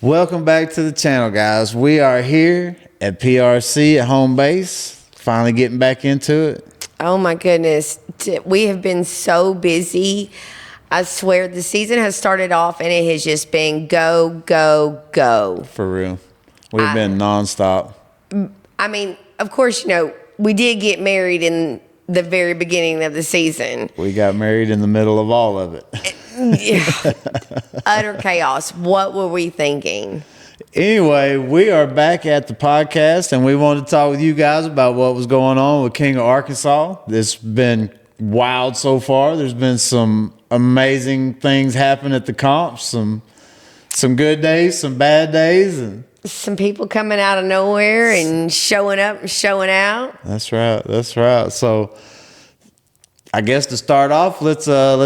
Welcome back to the channel, guys. We are here at PRC at home base, finally getting back into it. Oh my goodness. We have been so busy. I swear the season has started off and it has just been go, go, go. For real. We've been nonstop. I mean, of course, we did get married in the very beginning of the season. We got married in the middle of all of it. Yeah. Utter chaos. What were we thinking? Anyway, we are back at the podcast, and we wanted to talk with you guys about what was going on with King of Arkansas. It's been wild so far. There's been some amazing things happen at the comps, some good days, some bad days, and some people coming out of nowhere and showing up and showing out. That's right. So I guess to start off, let's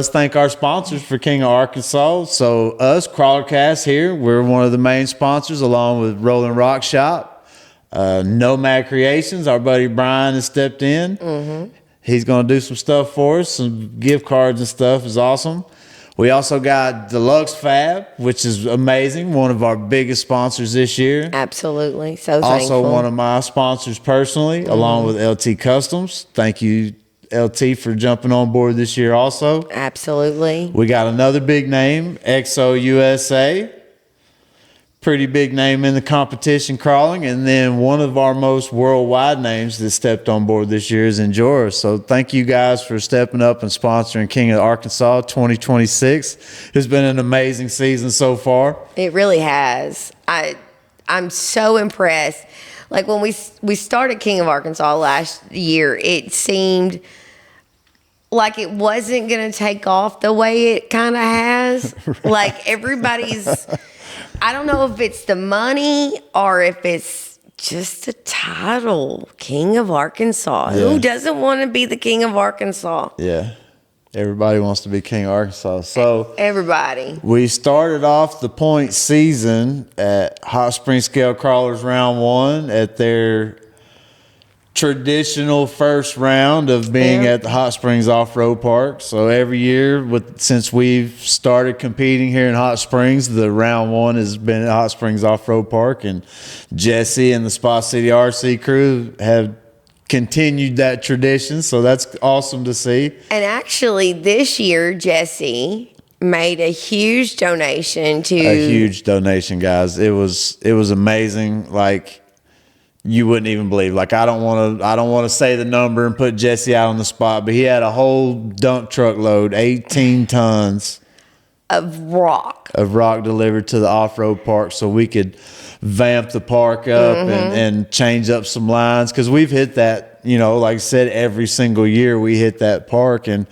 thank our sponsors for King of Arkansas. So us, CrawlerCast here, we're one of the main sponsors along with Roland Rock Shop. Nomad Creations, our buddy Brian has stepped in. Mm-hmm. He's going to do some stuff for us, some gift cards and stuff is awesome. We also got Dlux Fab, which is amazing, one of our biggest sponsors this year. Absolutely, so also thankful. Also one of my sponsors personally, along with LT Customs. Thank you, LT, for jumping on board this year also. Absolutely. We got another big name, Exo USA. Pretty big name in the competition crawling. And then one of our most worldwide names that stepped on board this year is Injora. So thank you guys for stepping up and sponsoring King of Arkansas 2026. It's been an amazing season so far. It really has. I'm so impressed. Like when we started King of Arkansas last year, it seemed like it wasn't going to take off the way it kind of has. Right. Like everybody's, I don't know if it's the money or if it's just the title, King of Arkansas. Yeah. Who doesn't want to be the King of Arkansas? Yeah. Everybody wants to be King of Arkansas. So everybody. We started off the point season at Hot Spring Scale Crawlers round 1 at their traditional first round of being at the Hot Springs Off-Road Park. So every year, since we've started competing here in Hot Springs, the round 1 has been at Hot Springs Off-Road Park, and Jesse and the Spot City RC crew have continued that tradition, so that's awesome to see. And actually this year Jesse made a huge donation guys. It was amazing. Like, you wouldn't even believe. Like, I don't want to say the number and put Jesse out on the spot, but he had a whole dump truck load, 18 tons of rock delivered to the off-road park so we could vamp the park up and change up some lines, because we've hit that, like I said, every single year we hit that park, and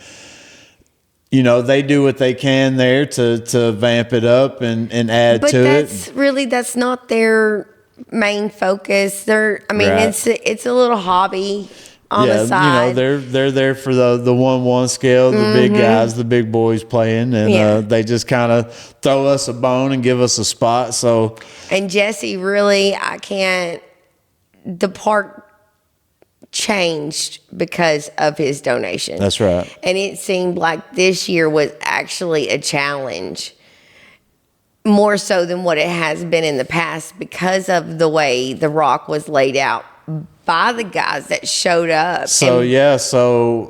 they do what they can there to vamp it up and add to it. But that's not their main focus. Right. It's a little hobby on the side. They're there for the 1-1 scale, the big guys, the big boys playing, and they just kind of throw us a bone and give us a spot. So, and Jesse, really, the park changed because of his donation. That's right. And it seemed like this year was actually a challenge, more so than what it has been in the past, because of the way the rock was laid out by the guys that showed up. So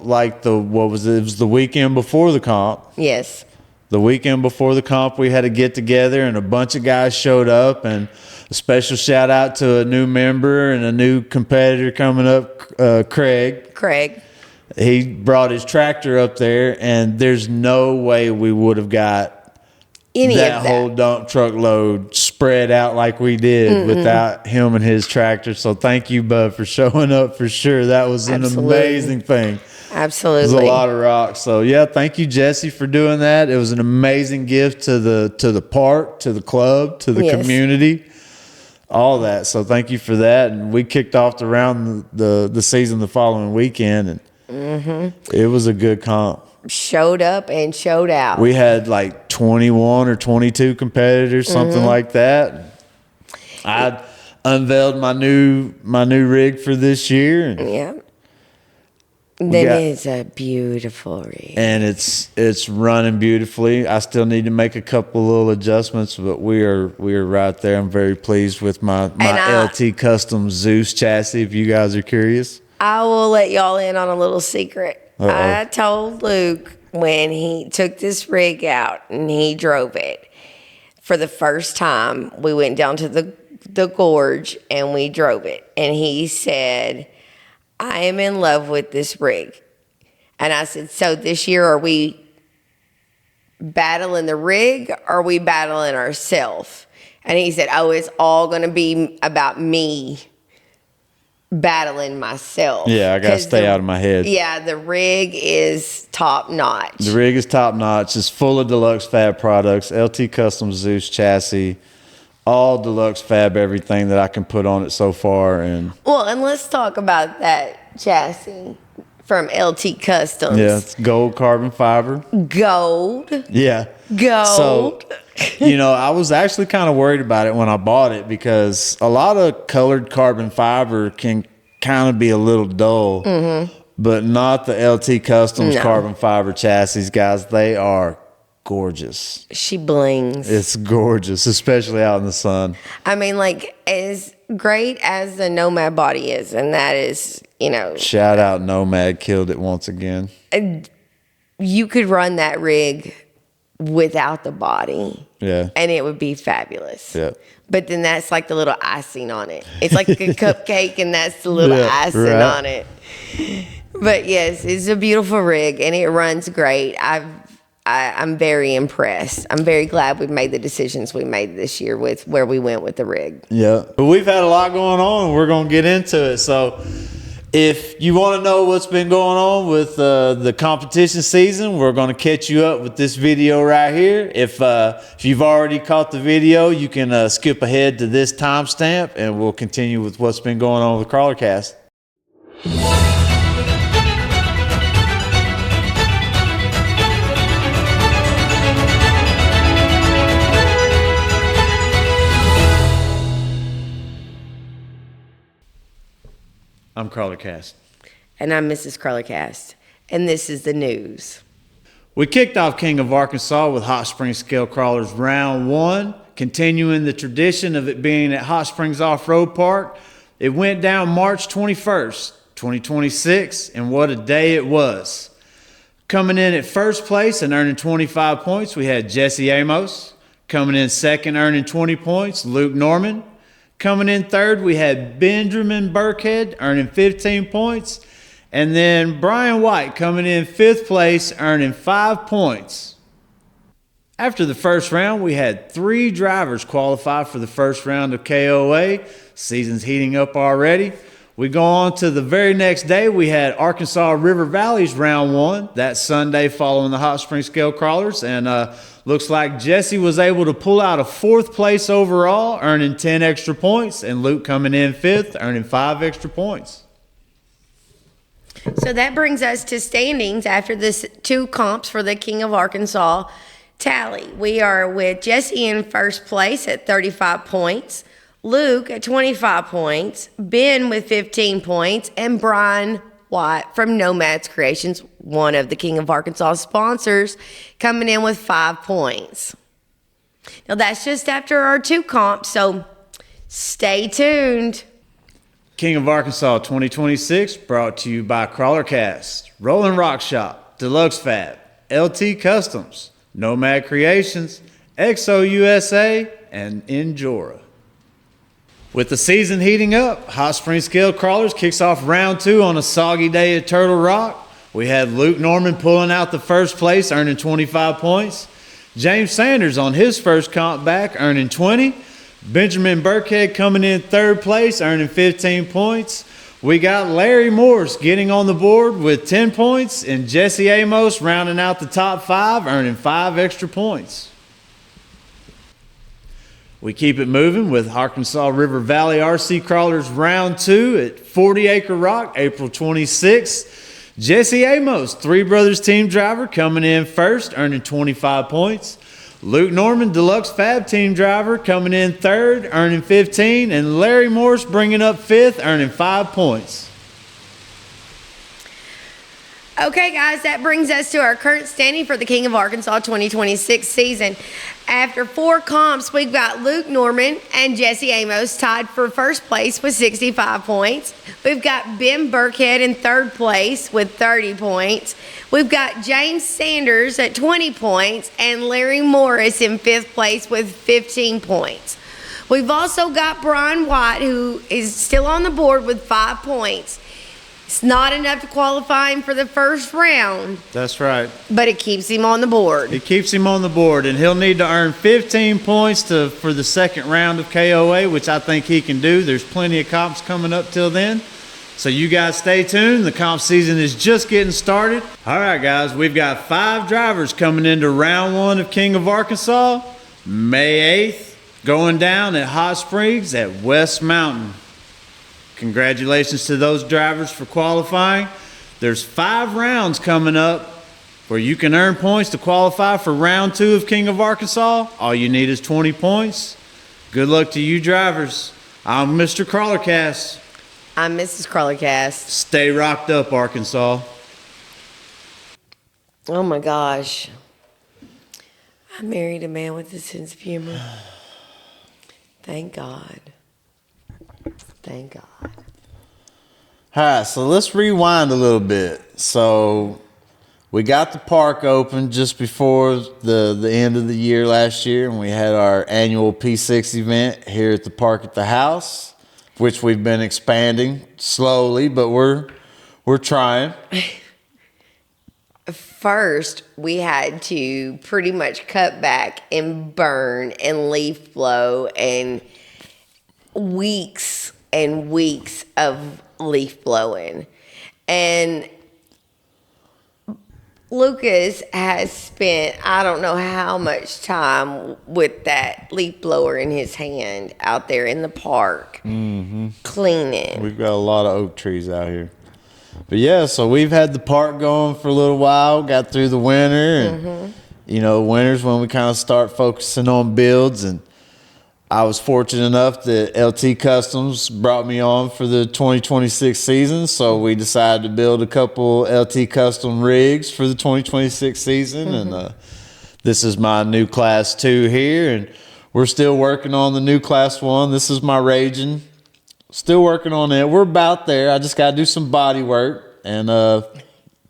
like it was the weekend before the comp. Yes. The weekend before the comp, we had a get together and a bunch of guys showed up, and a special shout out to a new member and a new competitor coming up, Craig. He brought his tractor up there, and there's no way we would have got that whole dump truck load spread out like we did without him and his tractor. So thank you, bud, for showing up for sure. That was an amazing thing. Absolutely. It was a lot of rock. So yeah, thank you, Jesse, for doing that. It was an amazing gift to the park, to the club, to the community, all that. So thank you for that. And we kicked off the season the following weekend, and it was a good comp. Showed up and showed out. We had like 21 or 22 competitors, something like that. I unveiled my new rig for this year. And It's a beautiful rig. And it's running beautifully. I still need to make a couple little adjustments, but we are right there. I'm very pleased with my LT Customs Zeus chassis, if you guys are curious. I will let y'all in on a little secret. Uh-oh. I told Luke when he took this rig out and he drove it for the first time, we went down to the gorge and we drove it. And he said, I am in love with this rig. And I said, so this year, are we battling the rig or are we battling ourselves? And he said, oh, it's all going to be about me battling myself. Yeah, I got to stay out of my head. Yeah, the rig is top notch. The rig is top notch. It's full of Deluxe Fab products, LT Customs Zeus chassis, all Deluxe Fab, everything that I can put on it so far. And let's talk about that chassis from LT Customs. Yeah, it's gold carbon fiber. Gold. Yeah. Gold. So, I was actually kind of worried about it when I bought it because a lot of colored carbon fiber can kind of be a little dull, but not the LT Customs carbon fiber chassis, guys. They are gorgeous. She blings. It's gorgeous, especially out in the sun. I mean, like, as great as the Nomad body is, and that is, Shout out Nomad, killed it once again. You could run that rig without the body. Yeah. And it would be fabulous. Yeah. But then that's like the little icing on it. It's like a cupcake and that's the little icing on it. But yes, it's a beautiful rig and it runs great. I'm very impressed. I'm very glad we made the decisions we made this year with where we went with the rig. Yeah. But we've had a lot going on and we're going to get into it. So if you want to know what's been going on with the competition season, we're going to catch you up with this video right here. If you've already caught the video, you can skip ahead to this timestamp and we'll continue with what's been going on with CrawlerCast. I'm CrawlerCast. And I'm Mrs. CrawlerCast. And this is the news. We kicked off King of Arkansas with Hot Springs Scale Crawlers Round 1, continuing the tradition of it being at Hot Springs Off-Road Park. It went down March 21st, 2026, and what a day it was. Coming in at first place and earning 25 points, we had Jesse Amos. Coming in second, earning 20 points, Luke Norman. Coming in third, we had Benjamin Burkhead earning 15 points. And then Brian White coming in fifth place, earning 5 points. After the first round, we had 3 drivers qualify for the first round of KOA. Season's heating up already. We go on to the very next day. We had Arkansas River Valley's round 1. That Sunday following the Hot Springs Scale Crawlers. And looks like Jesse was able to pull out a 4th place overall, earning 10 extra points. And Luke coming in 5th, earning 5 extra points. So that brings us to standings after this 2 comps for the King of Arkansas tally. We are with Jesse in first place at 35 points. Luke at 25 points, Ben with 15 points, and Brian White from Nomad Creations, one of the King of Arkansas sponsors, coming in with 5 points. Now that's just after our 2 comps, so stay tuned. King of Arkansas 2026 brought to you by CrawlerCast, Roland Rock Shop, Deluxe Fab, LT Customs, Nomad Creations, Exo USA, and Injora. With the season heating up, Hot Springs Scale Crawlers kicks off round 2 on a soggy day at Turtle Rock. We had Luke Norman pulling out the first place, earning 25 points. James Sanders on his first comp back, earning 20. Benjamin Burkhead coming in 3rd place, earning 15 points. We got Larry Morse getting on the board with 10 points, and Jesse Amos rounding out the top 5, earning 5 extra points. We keep it moving with Arkansas River Valley RC Crawlers Round 2 at 40 Acre Rock, April 26th. Jesse Amos, Three Brothers Team Driver, coming in first, earning 25 points. Luke Norman, Deluxe Fab Team Driver, coming in 3rd, earning 15. And Larry Morse bringing up 5th, earning 5 points. Okay, guys, that brings us to our current standing for the King of Arkansas 2026 season. After 4 comps, we've got Luke Norman and Jesse Amos tied for first place with 65 points. We've got Ben Burkhead in third place with 30 points. We've got James Sanders at 20 points and Larry Morris in fifth place with 15 points. We've also got Brian White, who is still on the board with 5 points. It's not enough to qualify him for the first round, That's right. but it keeps him on the board. It keeps him on the board, and he'll need to earn 15 points for the second round of KOA, which I think he can do. There's plenty of comps coming up till then. So you guys stay tuned. The comp season is just getting started. All right, guys, we've got 5 drivers coming into round 1 of King of Arkansas, May 8th, going down at Hot Springs at West Mountain. Congratulations to those drivers for qualifying. There's 5 rounds coming up where you can earn points to qualify for round 2 of King of Arkansas. All you need is 20 points. Good luck to you drivers. I'm Mr. CrawlerCast. I'm Mrs. CrawlerCast. Stay rocked up, Arkansas. Oh my gosh. I married a man with a sense of humor. Thank God. Thank God. All right, so let's rewind a little bit. So we got the park open just before the end of the year last year, and we had our annual P6 event here at the park at the house, which we've been expanding slowly, but we're trying. First, we had to pretty much cut back and burn and leaf blow and weeks and weeks of leaf blowing. And Lucas has spent I don't know how much time with that leaf blower in his hand out there in the park cleaning. We've got a lot of oak trees out here. But yeah, so we've had the park going for a little while, got through the winter, and you know, winter's when we kind of start focusing on builds. And I was fortunate enough that LT Customs brought me on for the 2026 season, so we decided to build a couple LT Custom rigs for the 2026 season, and this is my new Class 2 here, and we're still working on the new Class 1. This is my Raging. Still working on it. We're about there. I just got to do some body work and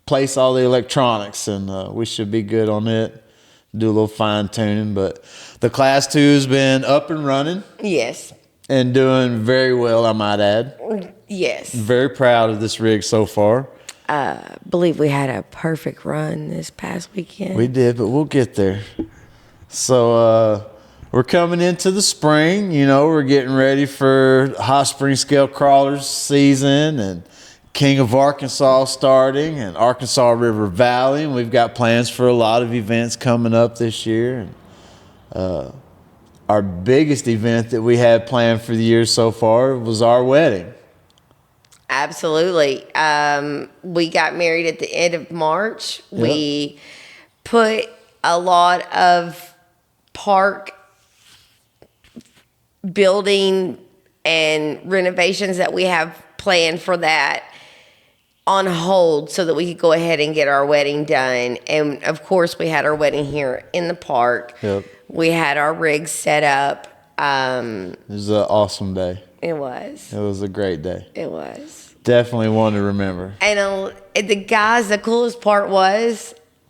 place all the electronics, and we should be good on it. Do a little fine tuning, but the Class 2 has been up and running. Yes. And doing very well, I might add. Yes. Very proud of this rig so far. Believe we had a perfect run this past weekend. We did, but we'll get there. So we're coming into the spring. You know, we're getting ready for Hot Spring Scale Crawlers season and King of Arkansas starting and Arkansas River Valley. And we've got plans for a lot of events coming up this year. And our biggest event that we had planned for the year so far was our wedding. Absolutely. We got married at the end of March. Yep. We put a lot of park building and renovations that we have planned for that on hold so that we could go ahead and get our wedding done. And of course, we had our wedding here in the park. Yep. We had our rigs set up. It was an awesome day. It was. It was a great day. It was. Definitely one to remember. And the guys, the coolest part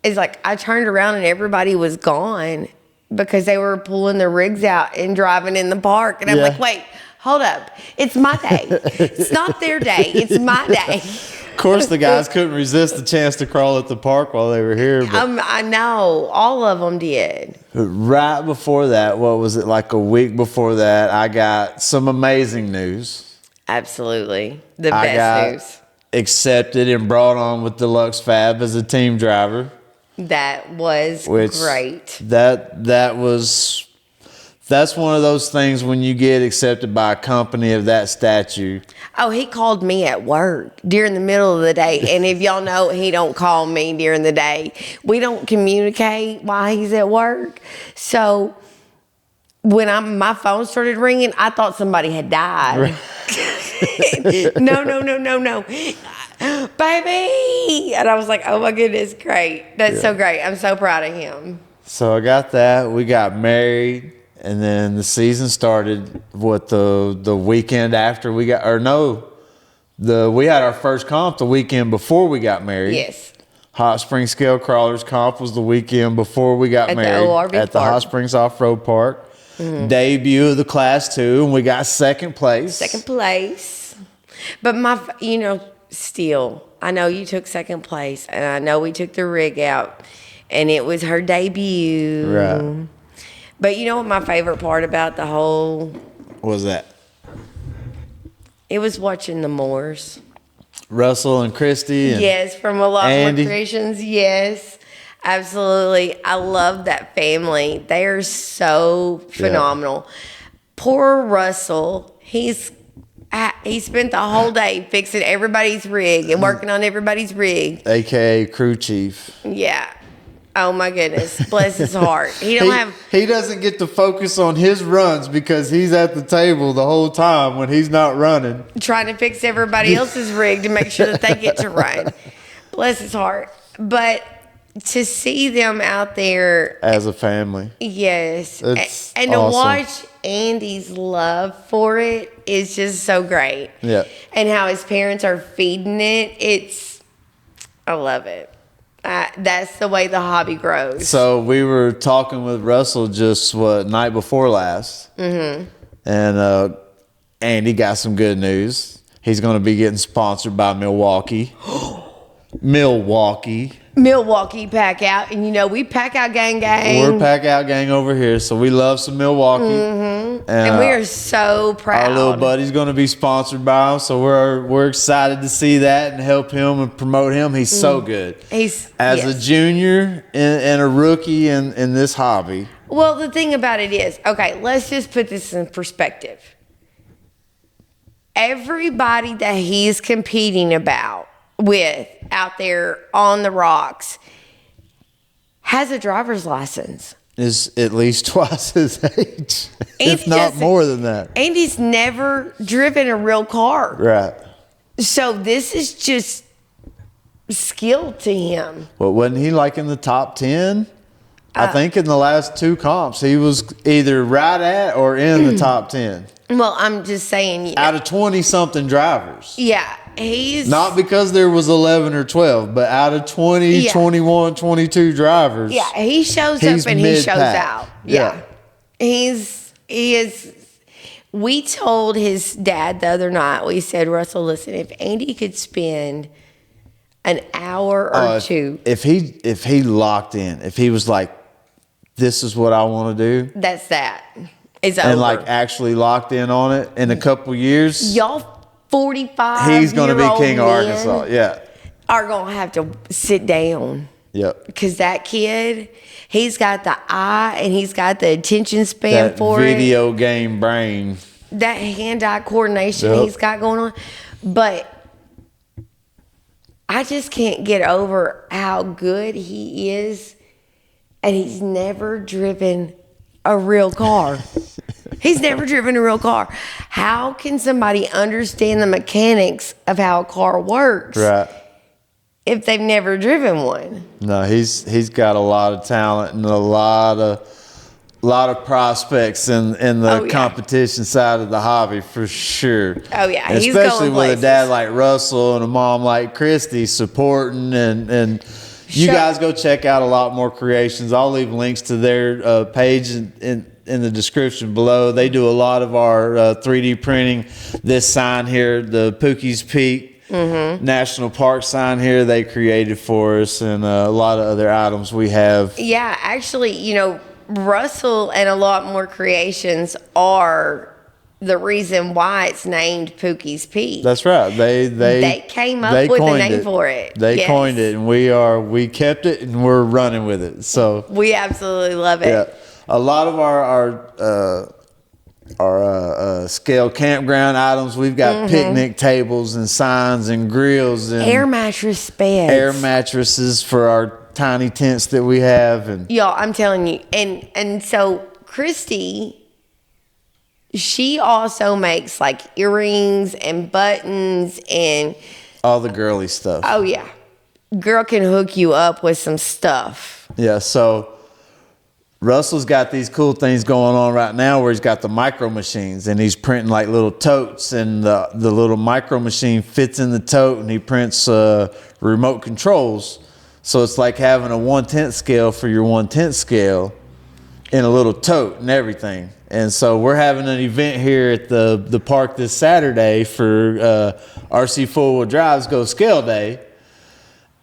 is like I turned around and everybody was gone because they were pulling their rigs out and driving in the park. And I'm like, wait, hold up. It's my day. It's not their day. It's my day. Of course, the guys couldn't resist the chance to crawl at the park while they were here. But I know. All of them did. Right before that, what was it, like a week before that, I got some amazing news. Absolutely. The best news. Accepted and brought on with Deluxe Fab as a team driver. That was great. That's one of those things when you get accepted by a company of that stature. Oh, he called me at work during the middle of the day. And if y'all know, he don't call me during the day. We don't communicate while he's at work. So when my phone started ringing, I thought somebody had died. No. baby. And I was like, oh my goodness, great. That's so great. I'm so proud of him. So I got that. We got married, and then the season started. The weekend after we got, we had our first comp the weekend before we got married. Yes. Hot Springs Scale Crawlers comp was the weekend before we got married at the Hot Springs Off-Road Park. Mm-hmm. Debut of the Class 2, and we got second place. But still, I know you took second place, and I know we took the rig out, and it was her debut. Right. But you know what my favorite part about the whole... What was that? It was watching the Moors. Russell and Christy. And yes, from Nomad Creations. Yes, absolutely. I love that family. They are so phenomenal. Poor Russell. He spent the whole day fixing everybody's rig and working on everybody's rig. AKA crew chief. Yeah. Oh my goodness. Bless his heart. He doesn't get to focus on his runs because he's at the table the whole time when he's not running. Trying to fix everybody else's rig to make sure that they get to run. Bless his heart. But to see them out there as a family. Yes. It's and awesome. To watch Andy's love for it is just so great. Yeah. And how his parents are feeding it. I love it. That's the way the hobby grows. So we were talking with Russell just night before last. Mm-hmm. And Andy got some good news. He's going to be getting sponsored by Milwaukee. Milwaukee Pack Out. And we Pack Out gang. We're Pack Out gang over here. So we love some Milwaukee. Mm-hmm. And we are so proud. Our little buddy's going to be sponsored by him. So we're excited to see that and help him and promote him. He's so good. As a junior and a rookie in this hobby. Well, the thing about it is, okay, let's just put this in perspective. Everybody that he's competing with out there on the rocks has a driver's license. Is at least twice his age, if not more than that. Andy's never driven a real car. Right. So this is just skill to him. Well, wasn't he in the top 10? I think in the last two comps, he was either right at or in the top 10. Well, I'm just saying. Out of 20-something drivers. Yeah. He's not because there was 11 or 12, but out of 20, 21, 22 drivers. Yeah, he shows up and he shows out. Yeah. He is. We told his dad the other night, we said, Russell, listen, if Andy could spend an hour or two. If he locked in, if he was like, this is what I want to do. That's that. It's over. And actually locked in on it in a couple years. Y'all 45 he's going to be king of Arkansas. Yeah. Are going to have to sit down. Yep. Because that kid, he's got the eye and he's got the attention span for it. That video game brain. That hand-eye coordination he's got going on. But I just can't get over how good he is. And he's never driven a real car. He's never driven a real car. How can somebody understand the mechanics of how a car works if they've never driven one? No, he's got a lot of talent and a lot of prospects in the competition side of the hobby for sure. Oh yeah, and especially with a dad like Russell and a mom like Christy supporting and. You guys go check out a lot more creations. I'll leave links to their page in the description below. They do a lot of our 3D printing. This sign here, the Pookies Peak National Park sign here, they created for us, and a lot of other items we have. Yeah, actually, Russell and a lot more creations are the reason why it's named Pookie's Peak. That's right. They came up with a name for it. They coined it, and we kept it, and we're running with it. So we absolutely love it. Yeah, a lot of our scale campground items. We've got picnic tables and signs and grills and air mattress beds, air mattresses for our tiny tents that we have. And y'all, I'm telling you, and so Christy. She also makes earrings and buttons and All the girly stuff. Oh, yeah. Girl can hook you up with some stuff. Yeah, so Russell's got these cool things going on right now where he's got the micro machines and he's printing like little totes, and the little micro machine fits in the tote, and he prints remote controls. So it's like having a 1/10 scale for your 1/10 scale in a little tote and everything. And so we're having an event here at the park this Saturday for RC 4-wheel drives Go Scale Day.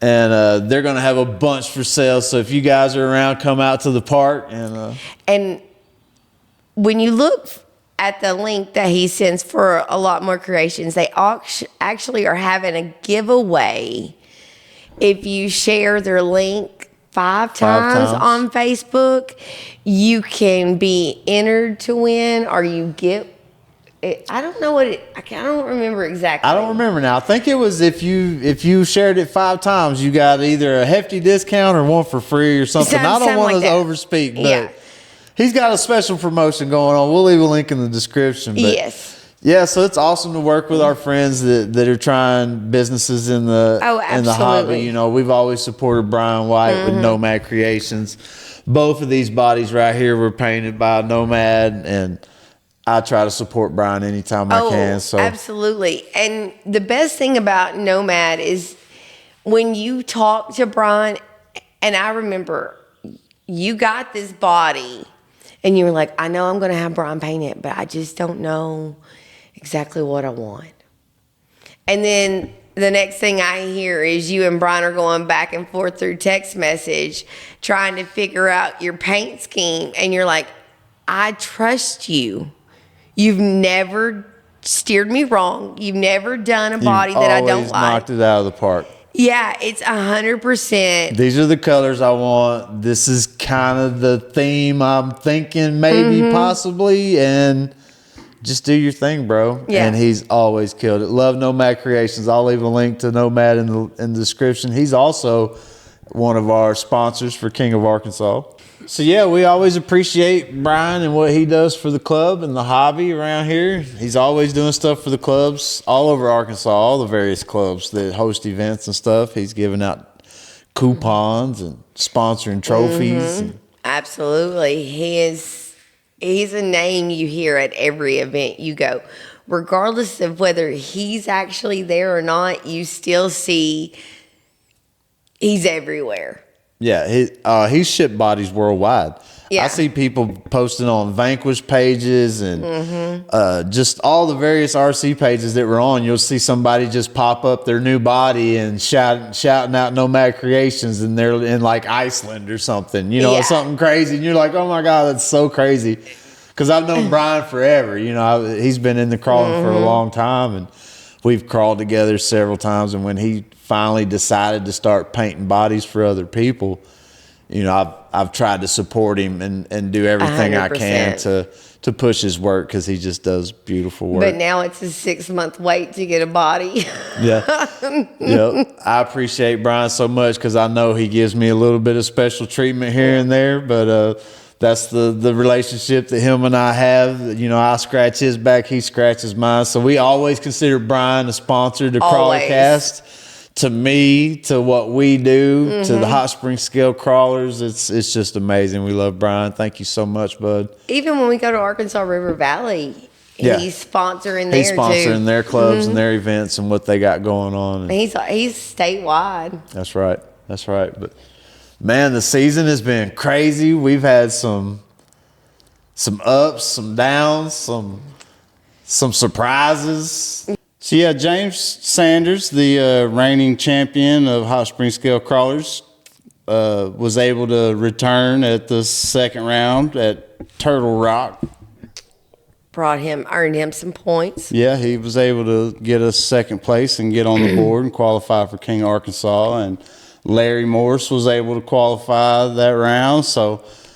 And they're going to have a bunch for sale. So if you guys are around, come out to the park. And when you look at the link that he sends for A Lot More Creations, they actually are having a giveaway. If you share their link five times on Facebook, you can be entered to win, or you get it. I don't know what it, I don't remember exactly. I don't remember now. I think it was if you shared it 5 times, you got either a hefty discount or one for free or something. I don't want to overspeak, but he's got a special promotion going on. We'll leave a link in the description. But yes. Yeah, so it's awesome to work with our friends that are trying businesses in the hobby. You know, we've always supported Brian White with Nomad Creations. Both of these bodies right here were painted by Nomad, and I try to support Brian anytime I can. So absolutely. And the best thing about Nomad is when you talk to Brian, and I remember you got this body and you were like, I know I'm going to have Brian paint it, but I just don't know exactly what I want. And then the next thing I hear is you and Brian are going back and forth through text message trying to figure out your paint scheme. And you're like, I trust you. You've never steered me wrong. You've never done a body that I don't like. Always knocked it out of the park. Yeah, it's 100%. These are the colors I want. This is kind of the theme I'm thinking, maybe, possibly, and just do your thing, bro. Yeah. And he's always killed it. Love Nomad Creations. I'll leave a link to Nomad in the description. He's also one of our sponsors for King of Arkansas. So yeah, we always appreciate Brian and what he does for the club and the hobby around here. He's always doing stuff for the clubs all over Arkansas, all the various clubs that host events and stuff. He's giving out coupons and sponsoring trophies. Absolutely. He's a name you hear at every event you go. Regardless of whether he's actually there or not, you still see he's everywhere. Yeah, he's shipped bodies worldwide. Yeah. I see people posting on Vanquish pages and just all the various RC pages that we're on. You'll see somebody just pop up their new body and shouting out Nomad Creations, and they're in like Iceland or something, you know, something crazy. And you're like, oh my God, that's so crazy. Because I've known Brian forever. You know, he's been in the crawling for a long time, and we've crawled together several times. And when he finally decided to start painting bodies for other people, you know, I've tried to support him and do everything 100%. I can to push his work, because he just does beautiful work. But now it's a 6-month wait to get a body. Yeah. Yep. I appreciate Brian so much, because I know he gives me a little bit of special treatment here and there, but that's the relationship that him and I have. You know, I scratch his back, he scratches mine. So we always consider Brian a sponsor to CrawlerCast. To me, to what we do, to the Hot Spring Scale crawlers, it's just amazing. We love Brian. Thank you so much, bud. Even when we go to Arkansas River Valley, he's sponsoring there too. He's sponsoring their clubs and their events and what they got going on. And he's statewide. That's right. That's right. But man, the season has been crazy. We've had some ups, some downs, some surprises. So yeah, James Sanders, the reigning champion of Hot Spring Scale Crawlers, was able to return at the second round at Turtle Rock. Earned him some points. Yeah, he was able to get us second place and get on the board and qualify for King of Arkansas. And Larry Morse was able to qualify that round.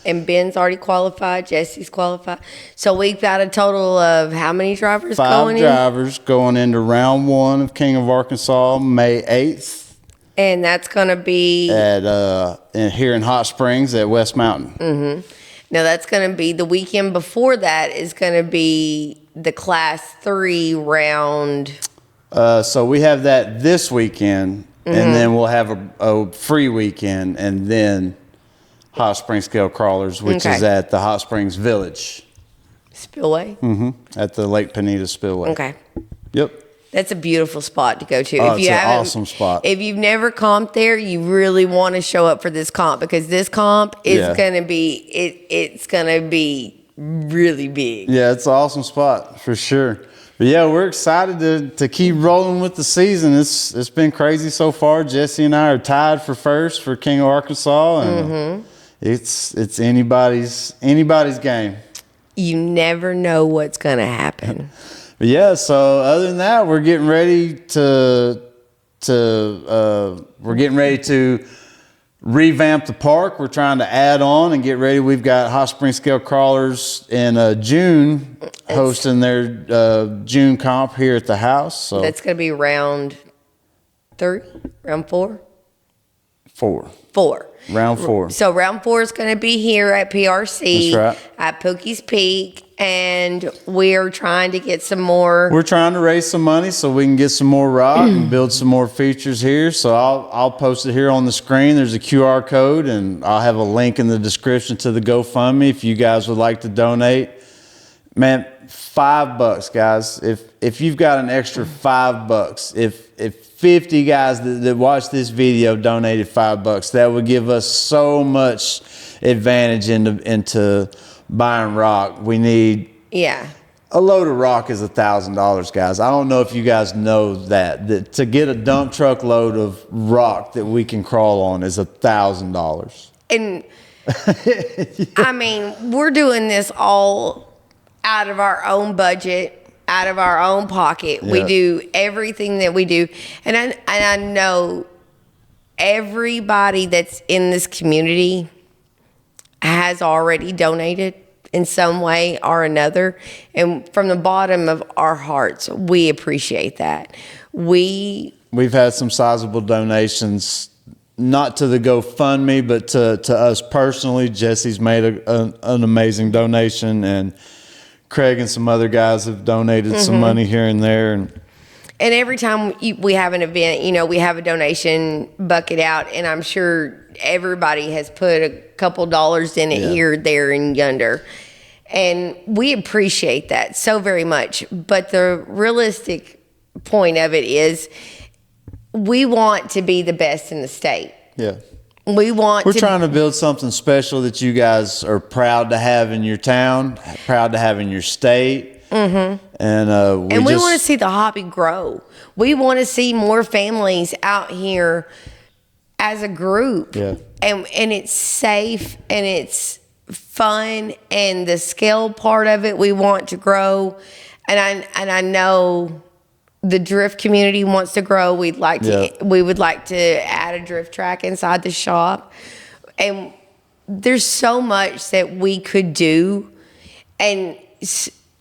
And Ben's already qualified. Jesse's qualified. So we've got a total of how many drivers going in? 5 drivers going into round 1 of King of Arkansas, May 8th. And that's going to be here in Hot Springs at West Mountain. Now that's going to be the weekend before that is going to be the Class 3 round. So we have that this weekend, and then we'll have a free weekend, and then Hot Springs Scale Crawlers, which is at the Hot Springs Village. Spillway? At the Lake Penita Spillway. Okay. Yep. That's a beautiful spot to go to. Oh, it's an awesome spot. If you've never comped there, you really want to show up for this comp, because this comp is going to be, it's going to be really big. Yeah, it's an awesome spot for sure. But yeah, we're excited to keep rolling with the season. It's been crazy so far. Jesse and I are tied for first for King of Arkansas, and it's anybody's game. You never know what's going to happen. But yeah, so other than that, we're getting ready to revamp the park. We're trying to add on and get ready. We've got Hot Springs Scale Crawlers in June hosting their June comp here at the house. So that's going to be round 3, round 4? 4. 4. Round 4. So round 4 is going to be here at PRC. That's right. At Pookie's Peak. And we're trying to get some more. We're trying to raise some money so we can get some more rock and build some more features here. So I'll post it here on the screen. There's a QR code, and I'll have a link in the description to the GoFundMe if you guys would like to donate. Man, $5, guys. If you've got an extra $5, if 50 guys that watch this video donated $5, that would give us so much advantage into buying rock. We need a load of rock is $1,000, guys. I don't know if you guys know that to get a dump truck load of rock that we can crawl on is $1,000. And I mean, we're doing this all out of our own budget, out of our own pocket. We do everything that we do, and I know everybody that's in this community has already donated in some way or another. And from the bottom of our hearts, we appreciate that. We've had some sizable donations, not to the GoFundMe, but to us personally. Jesse's made an amazing donation, and Craig and some other guys have donated some money here and there. And every time we have an event, we have a donation bucket out, and I'm sure everybody has put a couple dollars in it here, there, and yonder. And we appreciate that so very much. But the realistic point of it is we want to be the best in the state. Yeah. We're trying to build something special that you guys are proud to have in your town, proud to have in your state. And we want to see the hobby grow. We want to see more families out here as a group. Yeah. And it's safe and it's fun, and the scale part of it we want to grow. And I know the drift community wants to grow. We would like to add a drift track inside the shop. And there's so much that we could do, and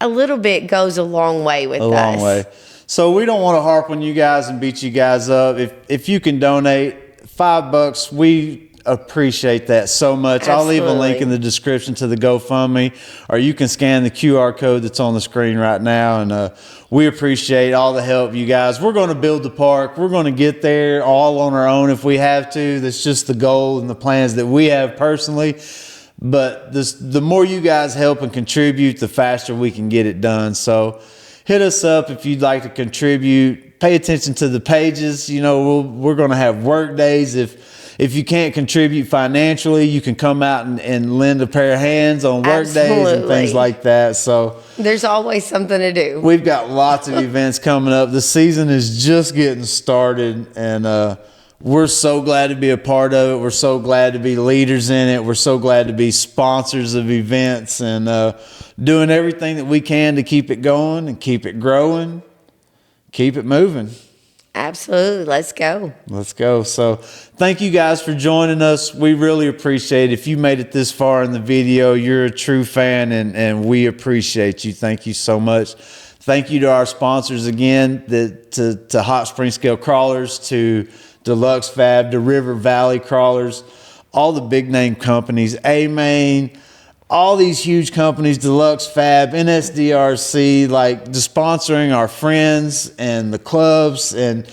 a little bit goes a long way with us. A long way. So we don't want to harp on you guys and beat you guys up. If you can donate $5, we appreciate that so much. Absolutely. I'll leave a link in the description to the GoFundMe, or you can scan the QR code that's on the screen right now. And we appreciate all the help, you guys. We're going to build the park. We're going to get there all on our own if we have to. That's just the goal and the plans that we have personally. But the more you guys help and contribute, the faster we can get it done. So hit us up if you'd like to contribute. Pay attention to the pages. We're going to have work days. If you can't contribute financially, you can come out and lend a pair of hands on work days and things like that. So there's always something to do. We've got lots of events coming up. The season is just getting started, and we're so glad to be a part of it. We're so glad to be leaders in it. We're so glad to be sponsors of events, and doing everything that we can to keep it going and keep it growing, keep it moving. Absolutely. Let's go. Let's go. So thank you guys for joining us. We really appreciate it. If you made it this far in the video, you're a true fan, and we appreciate you. Thank you so much. Thank you to our sponsors again, to Hot Springs Scale Crawlers, to Deluxe Fab, to River Valley Crawlers, all the big name companies, A-Main, all these huge companies, Deluxe Fab, NSDRC, like just sponsoring our friends and the clubs. And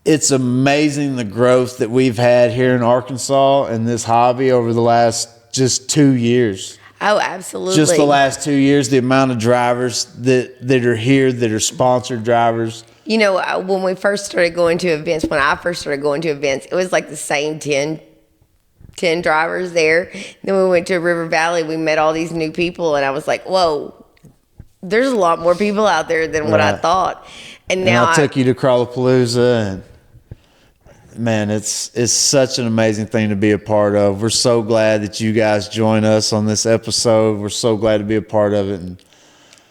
it's amazing the growth that we've had here in Arkansas in this hobby over the last just 2 years. Oh, absolutely. Just the last 2 years, the amount of drivers that are here, that are sponsored drivers. You know, when we first started going to events, when I first started going to events, it was like the same 10 drivers there. Then we went to River Valley, we met all these new people, and I was like, whoa, there's a lot more people out there than what I thought. And now I took you to CrawlerPalooza, and man, it's such an amazing thing to be a part of. We're so glad that you guys join us on this episode. We're so glad to be a part of it. And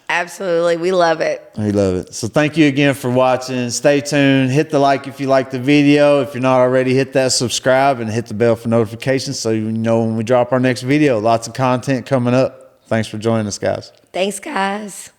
absolutely, we love it. we love it. So thank you again for watching. Stay tuned. Hit the like if you like the video. If you're not already, hit that subscribe and hit the bell for notifications so you know when we drop our next video. Lots of content coming up. Thanks for joining us, guys. Thanks, guys.